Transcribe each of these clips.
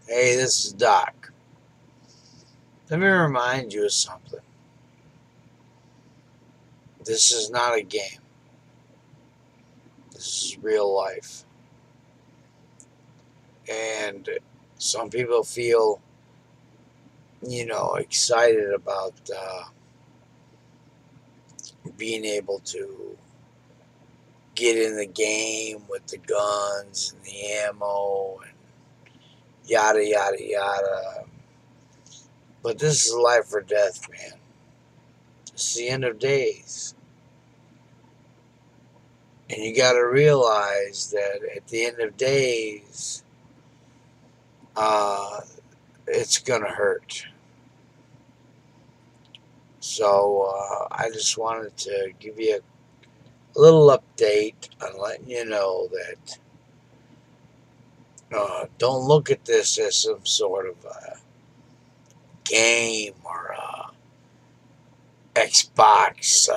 Hey, this is Doc. Let me remind you of something. This is not a game. This is real life. And some people feel, excited about being able to get in the game with the guns and the ammo and yada, yada, yada. But this is life or death, man. It's the end of days. And you got to realize that at the end of days, uh, it's going to hurt. So I just wanted to give you a little update on letting you know that don't look at this as some sort of a game or a Xbox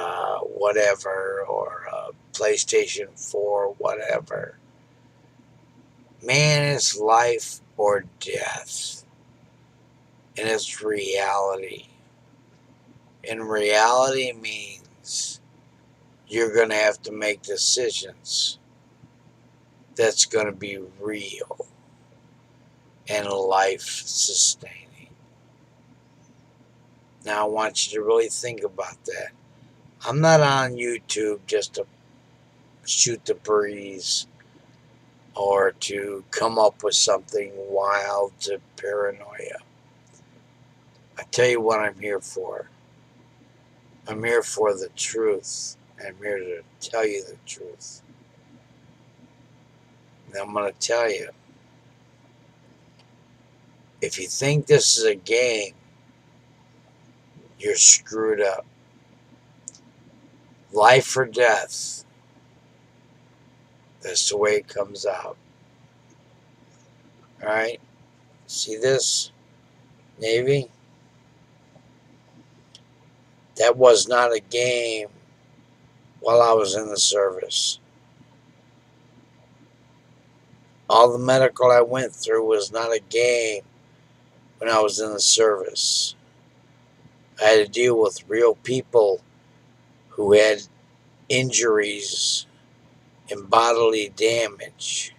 whatever or a PlayStation 4 whatever. Man, it's life or death. And it's reality. And reality means you're going to have to make decisions that's going to be real and life sustaining. Now, I want you to really think about that. I'm not on YouTube just to shoot the breeze or to come up with something wild to paranoia. I tell you what I'm here for. I'm here for the truth. I'm here to tell you the truth. And I'm going to tell you, if you think this is a game, you're screwed up. Life or death. That's the way it comes out. All right? See this, Navy? That was not a game while I was in the service. All the medical I went through was not a game when I was in the service. I had to deal with real people who had injuries and bodily damage.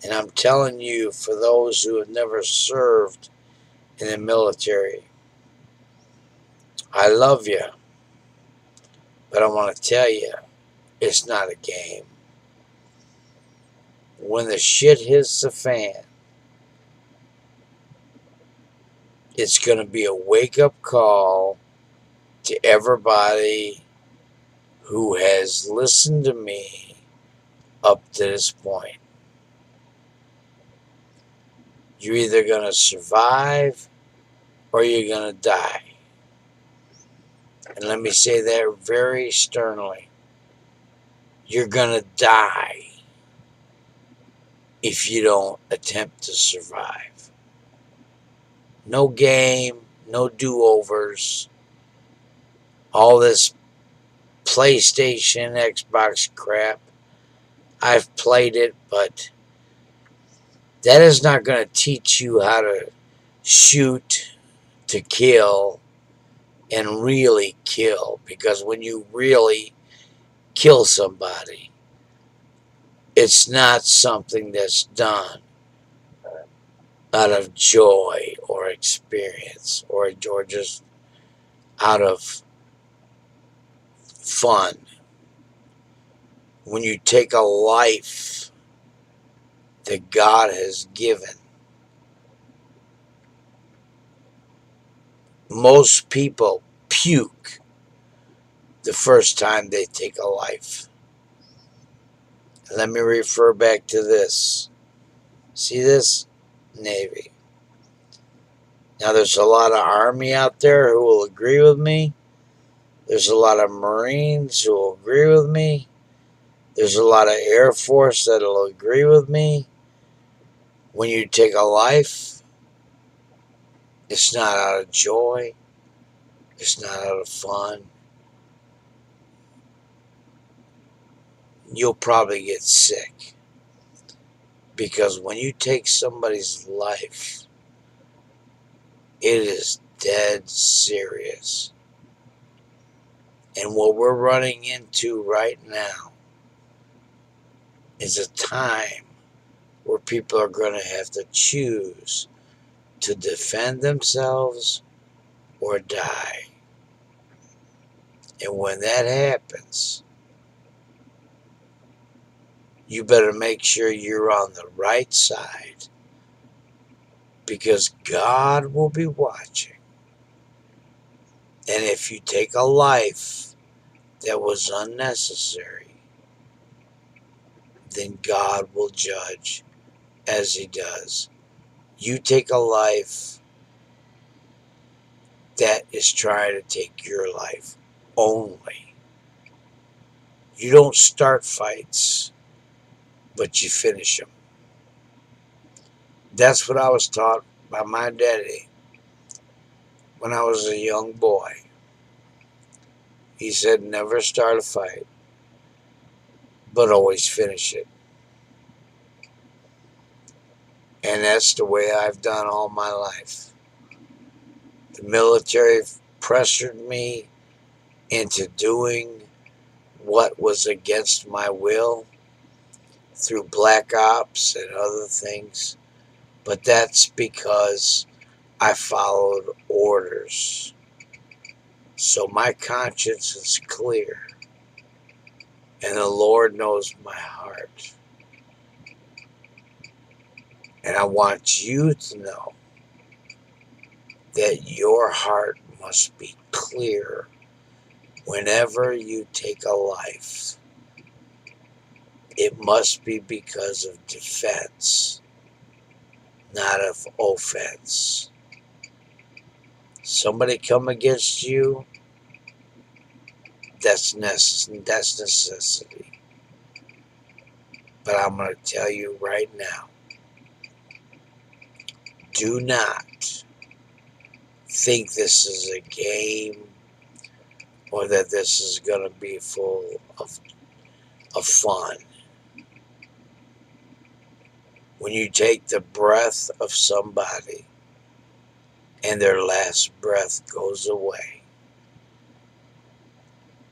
And I'm telling you, for those who have never served in the military, I love you, but I want to tell you, it's not a game. When the shit hits the fan, it's going to be a wake-up call to everybody who has listened to me up to this point. You're either going to survive or you're going to die. And let me say that very sternly. You're going to die if you don't attempt to survive. No game, no do-overs, all this PlayStation, Xbox crap. I've played it, but that is not going to teach you how to shoot, to kill, and really kill. Because when you really kill somebody, it's not something that's done out of joy or experience or just out of fun. When you take a life that God has given, most people puke the first time they take a life. Let me refer back to this. See this? Navy. Now, there's a lot of Army out there who will agree with me. There's a lot of Marines who will agree with me. There's a lot of Air Force that will agree with me. When you take a life, it's not out of joy. It's not out of fun. You'll probably get sick. Because when you take somebody's life, it is dead serious. And what we're running into right now is a time where people are going to have to choose to defend themselves or die. And when that happens, you better make sure you're on the right side, because God will be watching. And if you take a life that was unnecessary, then God will judge as He does. You take a life that is trying to take your life only. You don't start fights, but you finish them. That's what I was taught by my daddy when I was a young boy. He said, never start a fight, but always finish it. And that's the way I've done all my life. The military pressured me into doing what was against my will through black ops and other things. But that's because I followed orders. So my conscience is clear. And the Lord knows my heart. And I want you to know that your heart must be clear whenever you take a life. It must be because of defense, not of offense. Somebody come against you, that's necessity. But I'm going to tell you right now, do not think this is a game or that this is going to be full of fun. When you take the breath of somebody and their last breath goes away,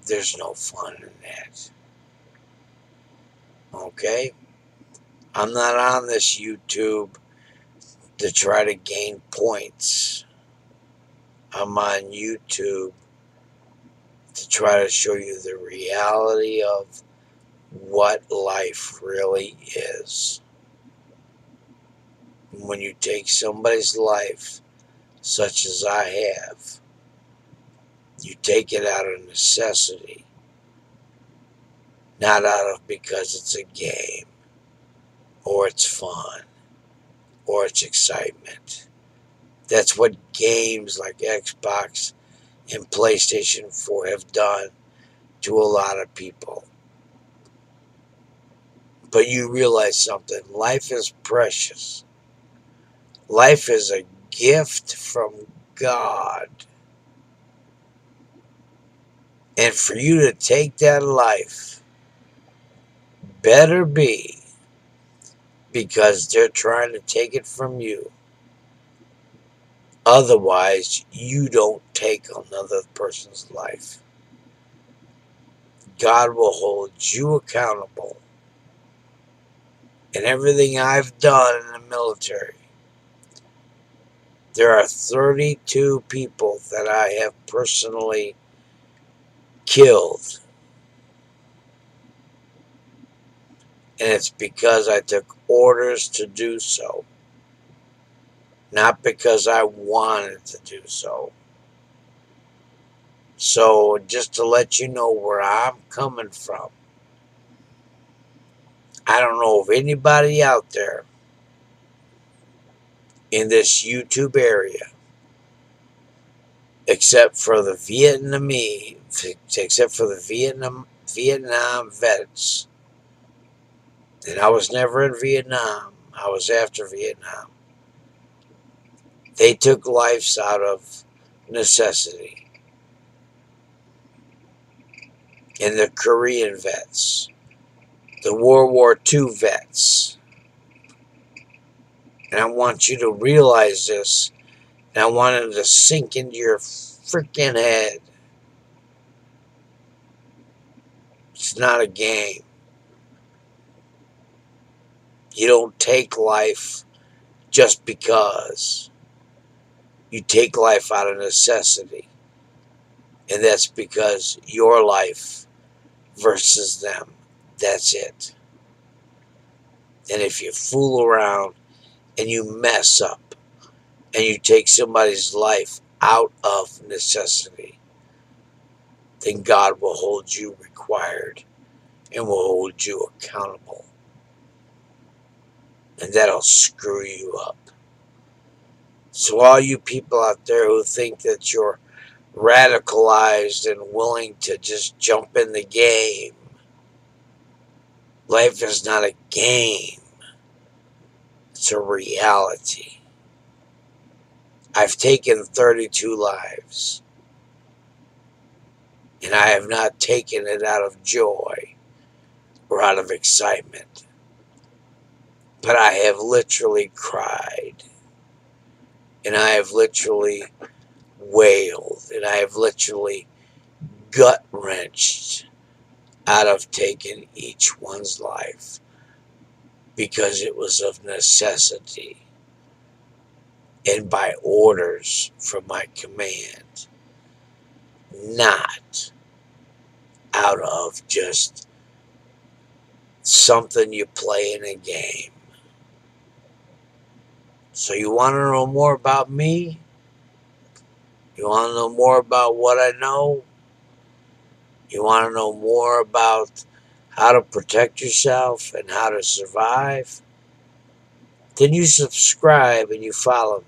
there's no fun in that. Okay? I'm not on this YouTube to try to gain points. I'm on YouTube to try to show you the reality of what life really is. When you take somebody's life, such as I have, you take it out of necessity, not out of because it's a game, or it's fun, or it's excitement. That's what games like Xbox and PlayStation 4 have done to a lot of people. But you realize something, life is precious. Life is a gift from God. And for you to take that life better be because they're trying to take it from you. Otherwise, you don't take another person's life. God will hold you accountable. And everything I've done in the military, there are 32 people that I have personally killed. And it's because I took orders to do so, not because I wanted to do so. So just to let you know where I'm coming from, I don't know of anybody out there in this YouTube area, except for the Vietnam vets. And I was never in Vietnam. I was after Vietnam. They took lives out of necessity. And the Korean vets, the World War II vets, And I want you to realize this. And I want it to sink into your freaking head. It's not a game. You don't take life just because. You take life out of necessity. And that's because your life versus them. That's it. And if you fool around and you mess up and you take somebody's life out of necessity, then God will hold you required and will hold you accountable. And that'll screw you up. So all you people out there who think that you're radicalized and willing to just jump in the game, life is not a game. It's a reality. I've taken 32 lives, and I have not taken it out of joy or out of excitement, but I have literally cried, and I have literally wailed, and I have literally gut-wrenched out of taking each one's life because it was of necessity and by orders from my command, not out of just something you play in a game. So you want to know more about me? You want to know more about what I know? You want to know more about how to protect yourself and how to survive? Then you subscribe and you follow me.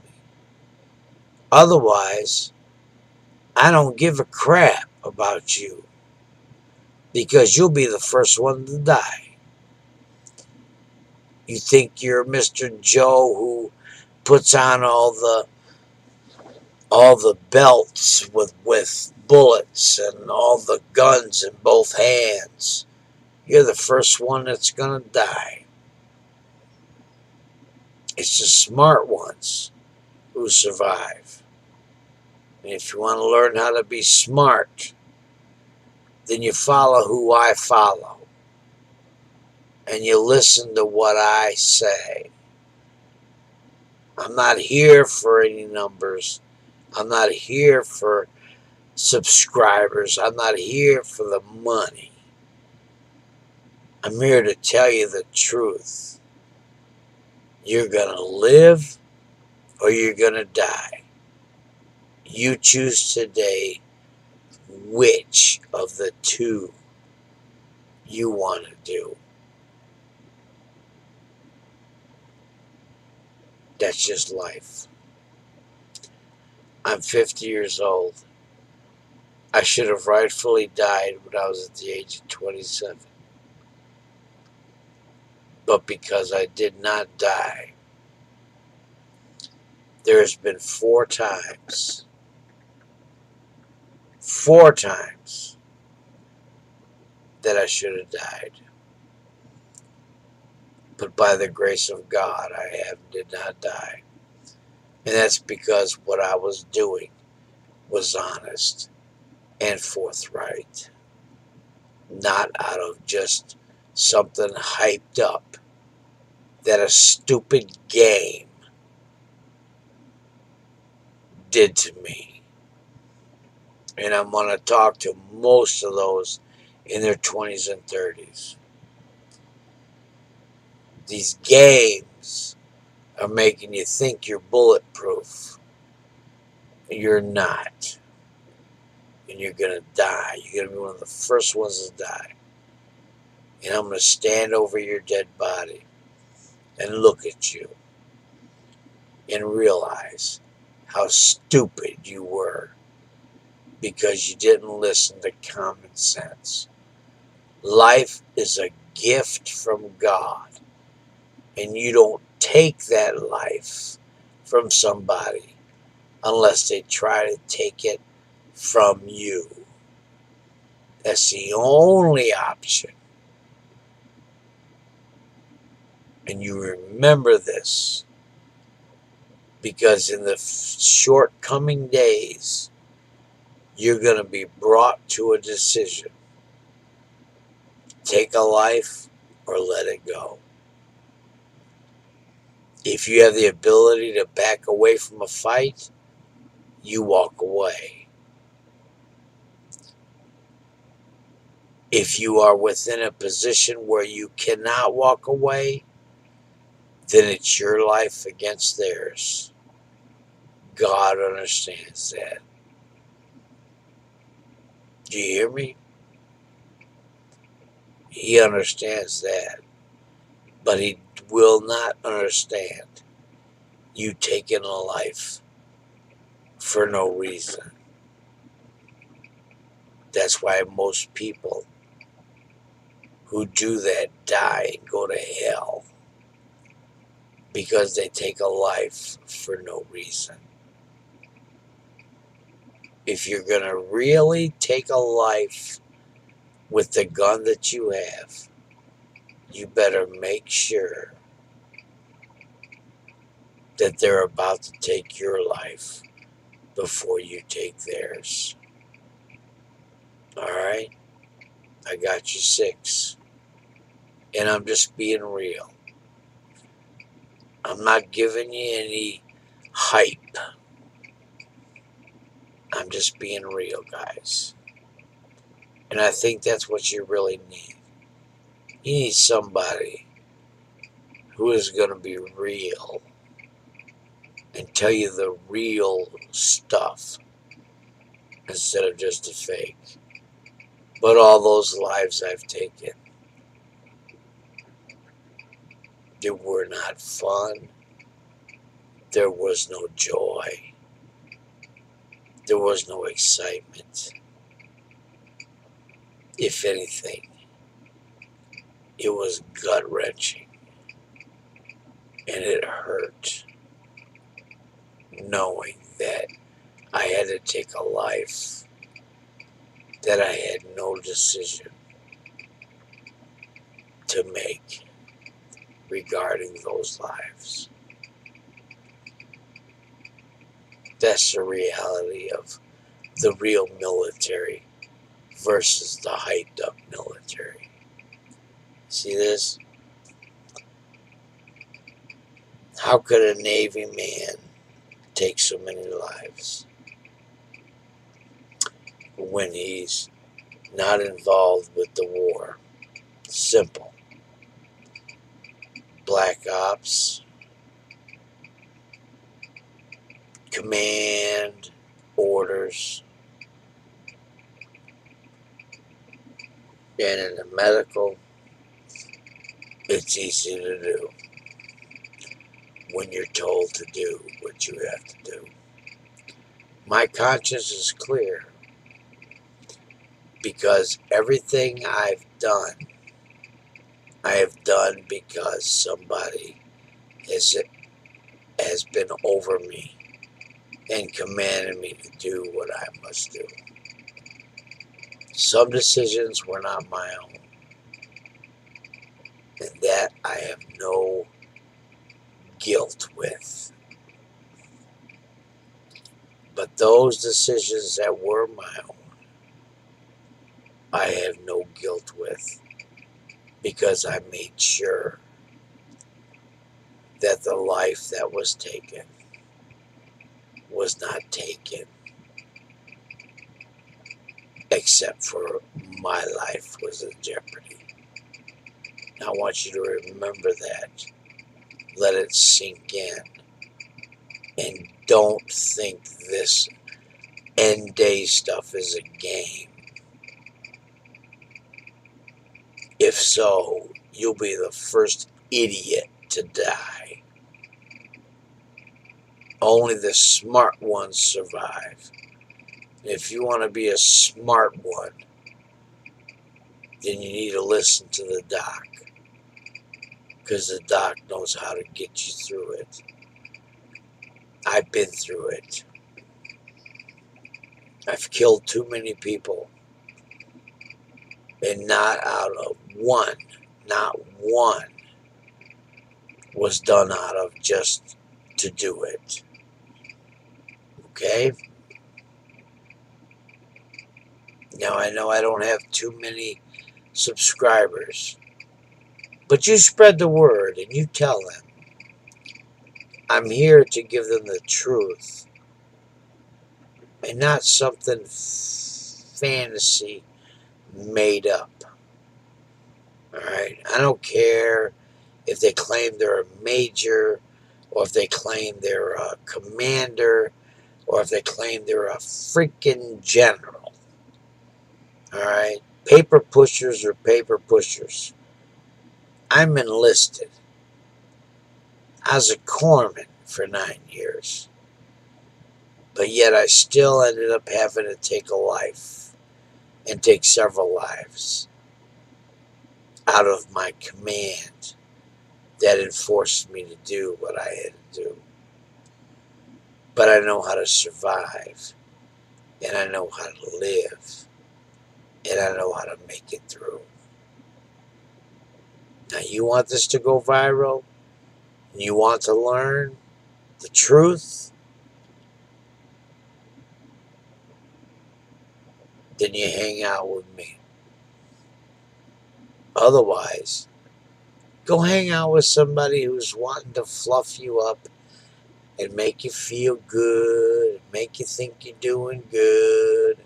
Otherwise, I don't give a crap about you because you'll be the first one to die. You think you're Mr. Joe who puts on all the belts with bullets and all the guns in both hands. You're the first one that's going to die. It's the smart ones who survive. And if you want to learn how to be smart, then you follow who I follow. And you listen to what I say. I'm not here for any numbers. I'm not here for subscribers. I'm not here for the money. I'm here to tell you the truth. You're going to live or you're going to die. You choose today which of the two you want to do. That's just life. I'm 50 years old. I should have rightfully died when I was at the age of 27. But because I did not die, there has been 4 times that I should have died. But by the grace of God, I did not die. And that's because what I was doing was honest and forthright. Not out of just something hyped up that a stupid game did to me. And I'm going to talk to most of those in their 20s and 30s. These games are making you think you're bulletproof. You're not. And you're going to die. You're going to be one of the first ones to die. And I'm going to stand over your dead body and look at you and realize how stupid you were because you didn't listen to common sense. Life is a gift from God, and you don't take that life from somebody unless they try to take it from you. That's the only option. And you remember this. Because in the short coming days, you're going to be brought to a decision. Take a life or let it go. If you have the ability to back away from a fight, you walk away. If you are within a position where you cannot walk away, then it's your life against theirs. God understands that. Do you hear me? He understands that. But he will not understand you taking a life for no reason. That's why most people who do that die and go to hell, because they take a life for no reason. If you're going to really take a life with the gun that you have, you better make sure that they're about to take your life before you take theirs. All right? I got you 6. And I'm just being real. I'm not giving you any hype. I'm just being real, guys. And I think that's what you really need. You need somebody who is going to be real and tell you the real stuff instead of just a fake. But all those lives I've taken, they were not fun. There was no joy. There was no excitement. If anything, it was gut-wrenching. And it hurt knowing that I had to take a life that I had no decision to make regarding those lives. That's the reality of the real military versus the hyped up military. See this? How could a Navy man take so many lives when he's not involved with the war? Simple. Black Ops, command orders, and in the medical, it's easy to do when you're told to do what you have to do. My conscience is clear because everything I've done, I have done because somebody has been over me and commanded me to do what I must do. Some decisions were not my own, and that I have no guilt with. But those decisions that were my own, I have no guilt with, because I made sure that the life that was taken was not taken except for my life was in jeopardy. I want you to remember that. Let it sink in. And don't think this end day stuff is a game. If so, you'll be the first idiot to die. Only the smart ones survive. If you want to be a smart one, then you need to listen to the doc, because the doc knows how to get you through it. I've been through it. I've killed too many people, and not one was done out of just to do it. Okay? Now, I know I don't have too many subscribers, but you spread the word and you tell them. I'm here to give them the truth and not something fantasy made up. All right? I don't care if they claim they're a major or if they claim they're a commander or if they claim they're a freaking general. All right? Paper pushers are paper pushers. I'm enlisted. I was a corpsman for 9 years. But yet I still ended up having to take a life and take several lives out of my command that enforced me to do what I had to do. But I know how to survive, and I know how to live, and I know how to make it through. Now, you want this to go viral? And you want to learn the truth? Then you hang out with me. Otherwise, go hang out with somebody who's wanting to fluff you up and make you feel good, make you think you're doing good,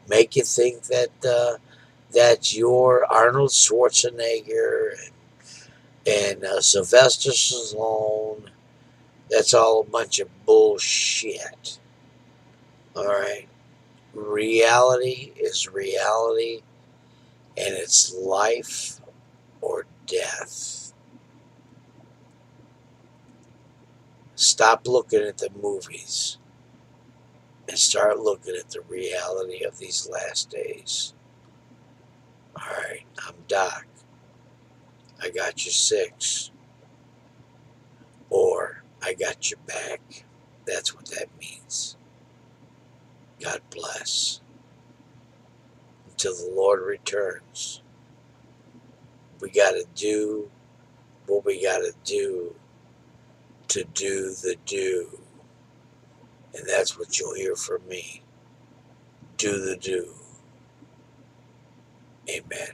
make you think that you're Arnold Schwarzenegger and Sylvester Stallone. That's all a bunch of bullshit. All right. Reality is reality, and it's life or death. Stop looking at the movies and start looking at the reality of these last days. All right, I'm Doc. I got you 6. Or I got your back. That's what that means. God bless. Until the Lord returns, we got to do what we got to do the do. And that's what you'll hear from me. Do the do. Amen.